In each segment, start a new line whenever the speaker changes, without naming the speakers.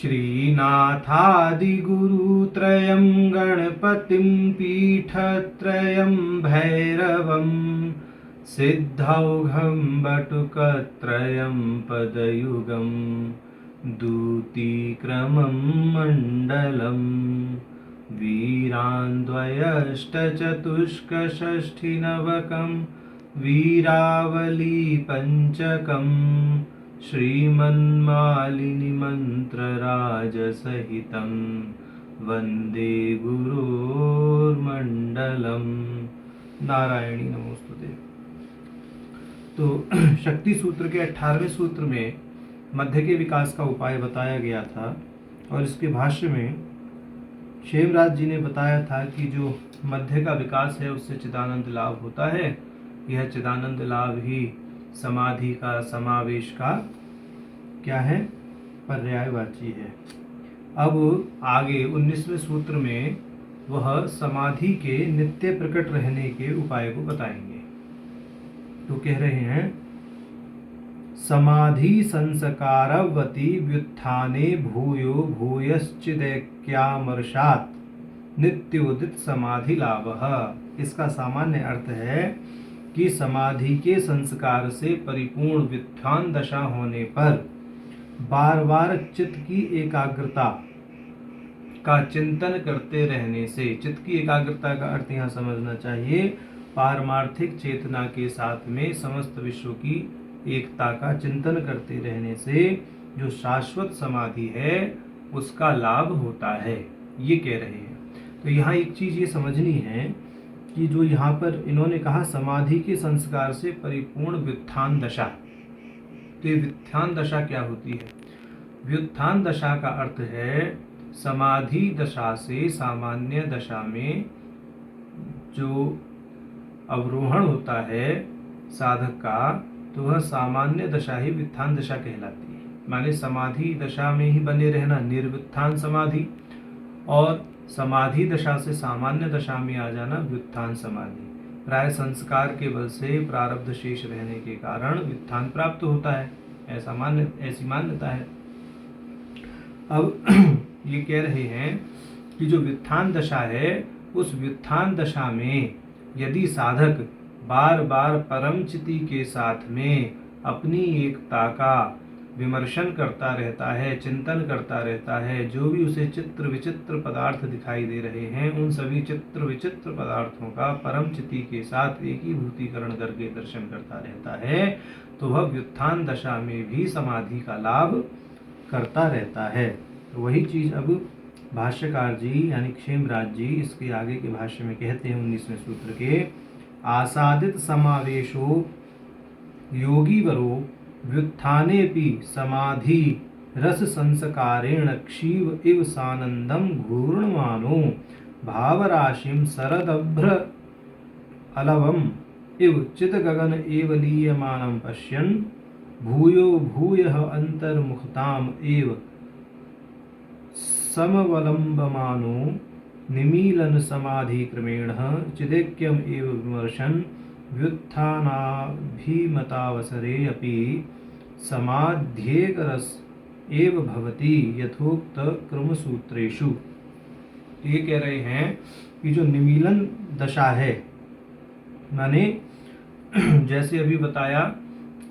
श्रीनाथादिगुरुत्रयं गणपतिं पीठत्रयं भैरवं सिद्धौघं बटुकत्रयं पदयुगं दूतीक्रमं मण्डलम् वीरान्द्वयष्टचतुष्कषष्ठिनवकं वीरावलीपञ्चकम् श्रीमन्मालिनीमन्त्रराजसहितं वन्दे गुरोर्मण्डलम्। नारायणी नमोस्तुते। तो शक्ति सूत्र के 18वें सूत्र में मध्य के विकास का उपाय बताया गया था और इसके भाष्य में क्षेमराज जी ने बताया था कि जो मध्य का विकास है उससे चिदानंद लाभ होता है। यह चिदानंद लाभ ही समाधि का समावेश का क्या है, पर्यायवाची है। अब आगे 19वें सूत्र में वह समाधि के नित्य प्रकट रहने के उपाय को बताएंगे। तो कह रहे हैं समाधि संस्कारवती व्युत्थाने भूयो भूयश्चिदैक्यामर्षात् नित्योदित समाधि लाभः। इसका सामान्य अर्थ है कि समाधि के संस्कार से परिपूर्ण व्युत्थान दशा होने पर बार बार चित्त की एकाग्रता का चिंतन करते रहने से, चित्त की एकाग्रता का अर्थ यहाँ समझना चाहिए पारमार्थिक चेतना के साथ में समस्त विश्व की एकता का चिंतन करते रहने से जो शाश्वत समाधि है उसका लाभ होता है, ये कह रहे हैं। तो यहाँ एक चीज ये समझनी है कि जो यहाँ पर इन्होंने कहा समाधि के संस्कार से परिपूर्ण व्युत्थान दशा, तो ये व्युत्थान दशा क्या होती है? व्युत्थान दशा का अर्थ है समाधि दशा से सामान्य दशा में जो अवरोहण होता है साधक का, तो वह सामान्य दशा ही व्युत्थान दशा कहलाती है। माने समाधि दशा में ही बने रहना निर्व्युत्थान समाधि, और समाधि दशा से सामान्य दशा में आ जाना व्युत्थान समाधि। प्राय संस्कार के बल से प्रारब्ध शेष रहने के कारण व्युत्थान प्राप्त होता है, ऐसी मान्यता है। अब ये कह रहे हैं कि जो व्युत्थान दशा है उस व्युत्थान दशा में यदि साधक बार बार परम चिति के साथ में अपनी एकता का विमर्शन करता रहता है, चिंतन करता रहता है, जो भी उसे चित्र विचित्र पदार्थ दिखाई दे रहे हैं उन सभी चित्र विचित्र पदार्थों का परम चिति के साथ एकीभूतीकरण करके दर्शन करता रहता है, तो वह व्युत्थान दशा में भी समाधि का लाभ करता रहता है। तो वही चीज अब भाष्यकार जी यानी क्षेमराज जी इसके आगे के भाष्य में कहते हैं 19वें सूत्र के आसादित समावेशो योगीवरो व्युत्थानेपि समाधि रस संस्कारेण क्षीव इव सानंदम घूर्णमानो भावराशिम शरदभ्र अलवम इव चित गगन एव लीयमानं पश्यन् भूयो भूयः अंतर्मुखताम एव समवलंबमानो निमीलन समाधि क्रमेण चिदैक्यम एव विमर्शन व्युत्थानाभिमतावसरे अपि समाध्येकरस एव भवति यथोक्त क्रमसूत्रेषु। ये कह रहे हैं कि जो निमीलन दशा है, माने जैसे अभी बताया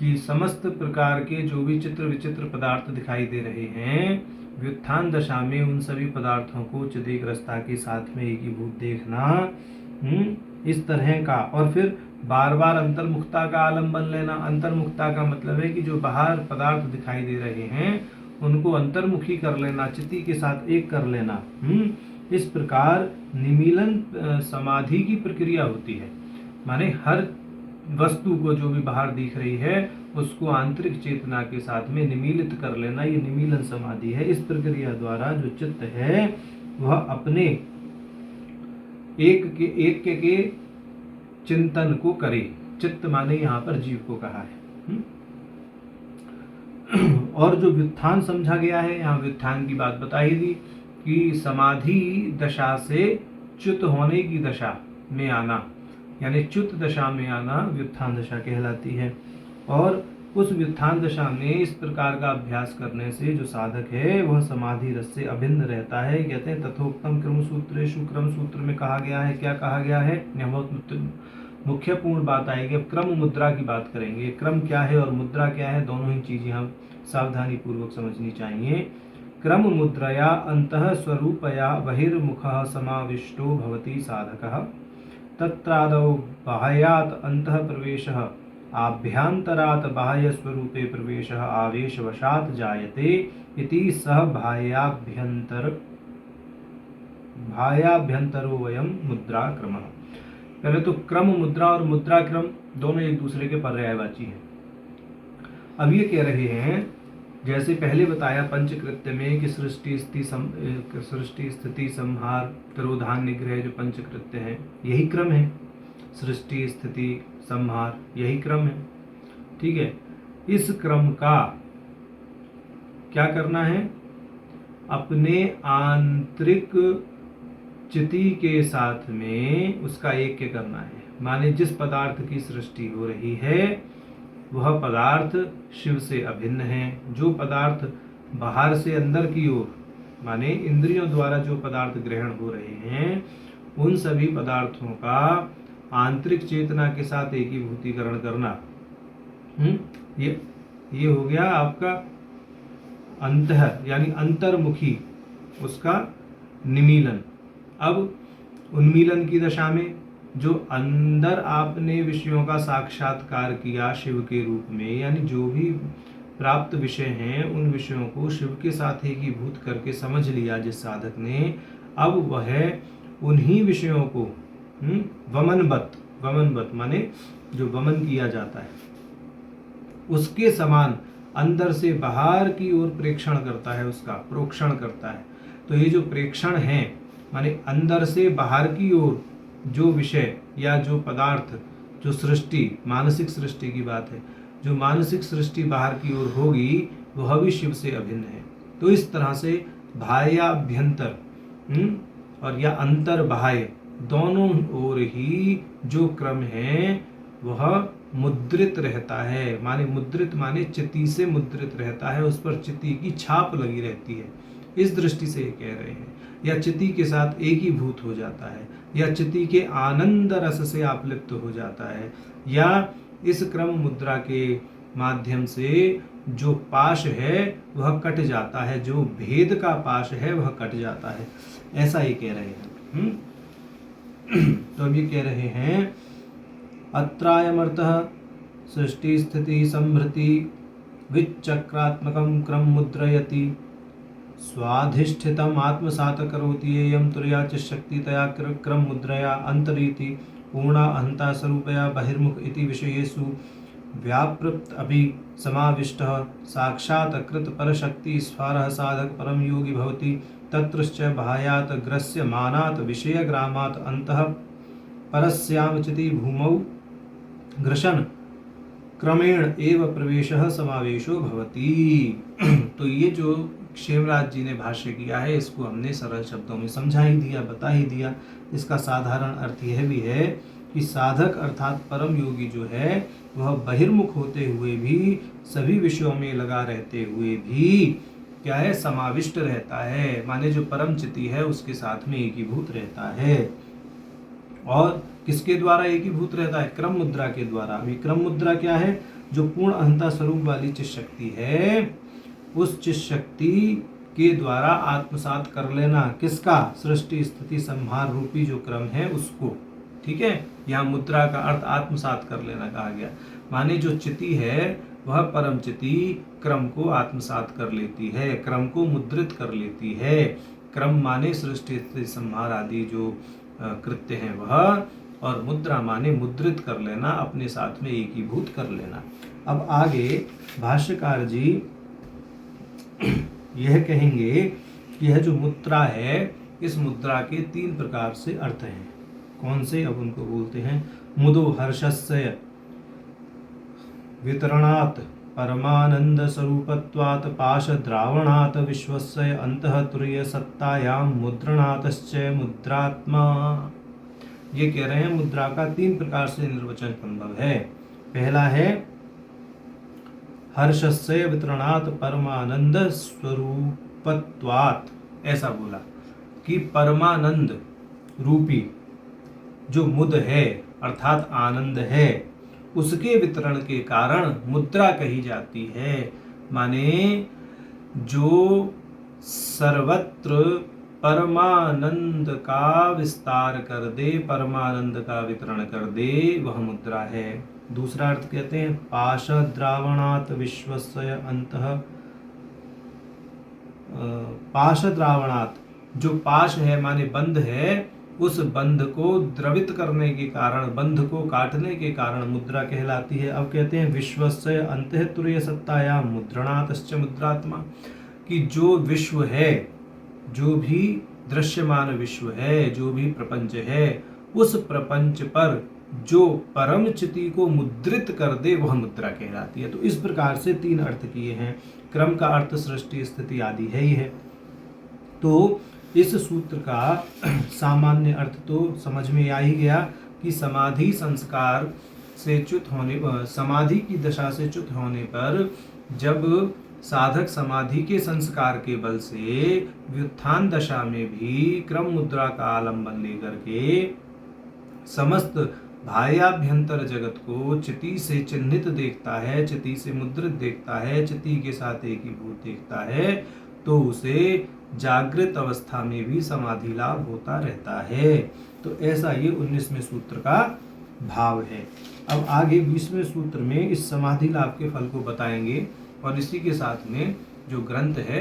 कि समस्त प्रकार के जो भी चित्र विचित्र पदार्थ दिखाई दे रहे हैं, व्युत्थान दशा में उन सभी पदार्थों को चिदेग्रस्ता के साथ में एकीभूत देखना, इस तरह का, और फिर बार बार अंतर्मुखता का आलंबन लेना। अंतर्मुखता का मतलब है कि जो बाहर पदार्थ दिखाई दे रहे हैं उनको अंतर्मुखी कर लेना, चित्ती के साथ एक कर लेना। इस प्रकार निमीलन समाधि की प्रक्रिया होती है। माने हर वस्तु को जो भी बाहर दिख रही है उसको आंतरिक चेतना के साथ में निमीलित कर लेना, ये निमीलन समाधि है। इस प्रक्रिया द्वारा जो चित्त है वह अपने एक के चिंतन को करे। चित्त माने यहाँ पर जीव को कहा है। और जो व्युत्थान समझा गया है, यहाँ व्युत्थान की बात बताई दी कि समाधि दशा से च्युत होने की दशा में आना, यानी च्युत दशा में आना व्युत्थान दशा कहलाती है। और उस व्युत्थान दशा में इस प्रकार का अभ्यास करने से जो साधक है वह समाधि रस से अभिन्न रहता है। कहते हैं तथोक्तम क्रम सूत्रेषु, क्रम सूत्र में कहा गया है, क्या कहा गया है, यहाँ बहुत मुख्य पूर्ण बात आएगी। अब क्रम मुद्रा की बात करेंगे। क्रम क्या है और मुद्रा क्या है, दोनों ही चीजें हम सावधानी पूर्वक समझनी चाहिए। क्रम मुद्रया अंतः स्वरूपया बहिर्मुखः समाविष्टो भवति साधकः, तत्रादौ बाह्यात् अंतः प्रवेशः, आभ्यन्तरात् बाह्य स्वरूपे प्रवेशः आवेशवशात् जायते इति सह बाह्याभ्यन्तरो वयं मुद्रा क्रमः। पहले तो क्रम मुद्रा और मुद्रा क्रम दोनों एक दूसरे के पर्यायवाची हैं। अब ये कह रहे हैं, जैसे पहले बताया पंचकृत्य में कि सृष्टि स्थिति संहार तिरोधान निग्रह, जो पंचकृत्य है यही क्रम है। सृष्टि स्थिति संहार यही क्रम है, ठीक है। इस क्रम का क्या करना है, अपने आंतरिक चिति के साथ में उसका ऐक्य करना है। माने जिस पदार्थ की सृष्टि हो रही है वह पदार्थ शिव से अभिन्न है। जो पदार्थ बाहर से अंदर की ओर, माने इंद्रियों द्वारा जो पदार्थ ग्रहण हो रहे हैं, उन सभी पदार्थों का आंतरिक चेतना के साथ एकीभूतीकरण करना, ये हो गया आपका अंतः यानी अंतर्मुखी, उसका निमीलन। अब उन्मीलन की दशा में जो अंदर आपने विषयों का साक्षात्कार किया शिव के रूप में, यानी जो भी प्राप्त विषय हैं उन विषयों को शिव के साथ एकीभूत करके समझ लिया जिस साधक ने, अब वह उन्हीं विषयों को वमनवत माने जो वमन किया जाता है उसके समान अंदर से बाहर की ओर प्रेक्षण करता है, उसका प्रोक्षण करता है। तो ये जो प्रेक्षण है माने अंदर से बाहर की ओर जो विषय या जो पदार्थ, जो सृष्टि, मानसिक सृष्टि की बात है, जो मानसिक सृष्टि बाहर की ओर होगी वह भी शिव से अभिन्न है। तो इस तरह से बाह्याभ्यंतर और या अंतर बाह्य दोनों ओर ही जो क्रम है वह मुद्रित रहता है। माने मुद्रित माने चिति से मुद्रित रहता है, उस पर चिति की छाप लगी रहती है। इस दृष्टि से ये कह रहे हैं, या चिति के साथ एकीभूत हो जाता है, या चिति के आनंद रस से आप्लिप्त हो जाता है, या इस क्रम मुद्रा के माध्यम से जो पाश है वह कट जाता है, जो भेद का पाश है वह कट जाता है। ऐसा ही कह रहे हैं। तो अब ये कह रहे हैं अत्रायमर्थः सृष्टि स्थिति संभृति विचक्रात्मकं क्रम मुद्रयति स्वाधिष्ठितम् आत्मसात करोति एयं तुर्या च शक्तितया क्रम मुद्रया अंतरीति पूर्णा अहंता स्वरूपया बहिर्मुख इति विषयेषु व्यापृत अभि समाविष्टः साक्षात् कृत परशक्ति स्फारः साधक परम योगी भवति तत्रश्च बाह्यात् ग्रस्यमानात् विषयग्रामात् अंतः परस्याम चिति भूमौ ग्रशन क्रमेण एव प्रवेशः समावेशो भवति। तो ये जो क्षेमराज जी ने भाष्य किया है इसको हमने सरल शब्दों में समझा ही दिया, बता ही दिया। इसका साधारण अर्थ यह भी है कि साधक अर्थात परम योगी जो है वह बहिर्मुख होते हुए भी, सभी विषयों में लगा रहते हुए भी क्या है, समाविष्ट रहता है। माने जो परम चिति है उसके साथ में एकीभूत रहता है। और किसके द्वारा एकीभूत रहता है? क्रम मुद्रा के द्वारा। अभी क्रम मुद्रा क्या है? जो पूर्ण अहंता स्वरूप वाली चित शक्ति है, उस चित शक्ति के द्वारा आत्मसात कर लेना किसका? सृष्टि स्थिति संहार रूपी जो क्रम है उसको। ठीक है, यहाँ मुद्रा का अर्थ आत्मसात कर लेना कहा गया। माने जो चिति है वह परम चिति क्रम को आत्मसात कर लेती है, क्रम को मुद्रित कर लेती है। क्रम माने सृष्टि स्थिति संहार आदि जो कृत्य हैं वह, और मुद्रा माने मुद्रित कर लेना, अपने साथ में एकीभूत कर लेना। अब आगे भाष्यकार जी यह कहेंगे कि यह जो मुद्रा है, इस मुद्रा के 3 प्रकार से अर्थ हैं। कौन से? अब उनको बोलते हैं। मुदो हर्षस्य वितरणात् परमानंद स्वरूपत्वात् पाश द्रावणात् विश्वस्य अंतः तुर्य सत्तायां मुद्रणातश्च मुद्रात्मा। ये कह रहे हैं मुद्रा का 3 प्रकार से निर्वचन संभव है। पहला है हर्षस्य वितरणात् परमानंद स्वरूपत्वात्, ऐसा बोला कि परमानंद रूपी जो मुद है अर्थात आनंद है, उसके वितरण के कारण मुद्रा कही जाती है। माने जो सर्वत्र परमानंद का विस्तार कर दे, परमानंद का वितरण कर दे, वह मुद्रा है। दूसरा अर्थ कहते हैं पाशद्रावणात् विश्वस्य अंतः, पाशद्रावणात्, जो पाश है माने बंध है, उस बंध को द्रवित करने के कारण, बंध को काटने के कारण मुद्रा कहलाती है। अब कहते हैं विश्वस्य अंतः तुरीय सत्तायां मुद्रणातश्च मुद्रात्मा, कि जो विश्व है, जो भी दृश्यमान विश्व है, जो भी प्रपंच है, उस प्रपंच पर जो परम चिति को मुद्रित कर दे वह मुद्रा कहलाती है। तो इस प्रकार से 3 अर्थ किए हैं। क्रम का अर्थ सृष्टि स्थिति आदि है ही है। तो इस सूत्र का सामान्य अर्थ तो समझ में आ ही गया कि समाधि संस्कार से च्युत होने, समाधि की दशा से च्युत होने पर जब साधक समाधि के संस्कार के बल से व्युत्थान दशा में भी क्रम मुद्रा का आलंबन लेकर के समस्त बाह्याभ्यंतर जगत को चिति से चिन्हित देखता है, चिति से मुद्रित देखता है, चिति के साथ एकीभूत देखता है, तो उसे जागृत अवस्था में भी समाधि लाभ होता रहता है। तो ऐसा ये 19वें सूत्र का भाव है। अब आगे 20वें सूत्र में इस समाधि लाभ के फल को बताएंगे और इसी के साथ में जो ग्रंथ है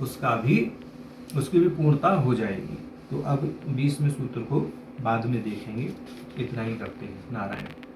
उसकी भी पूर्णता हो जाएगी। तो अब 20वें सूत्र को बाद में देखेंगे। इतना ही करते हैं। नारायण।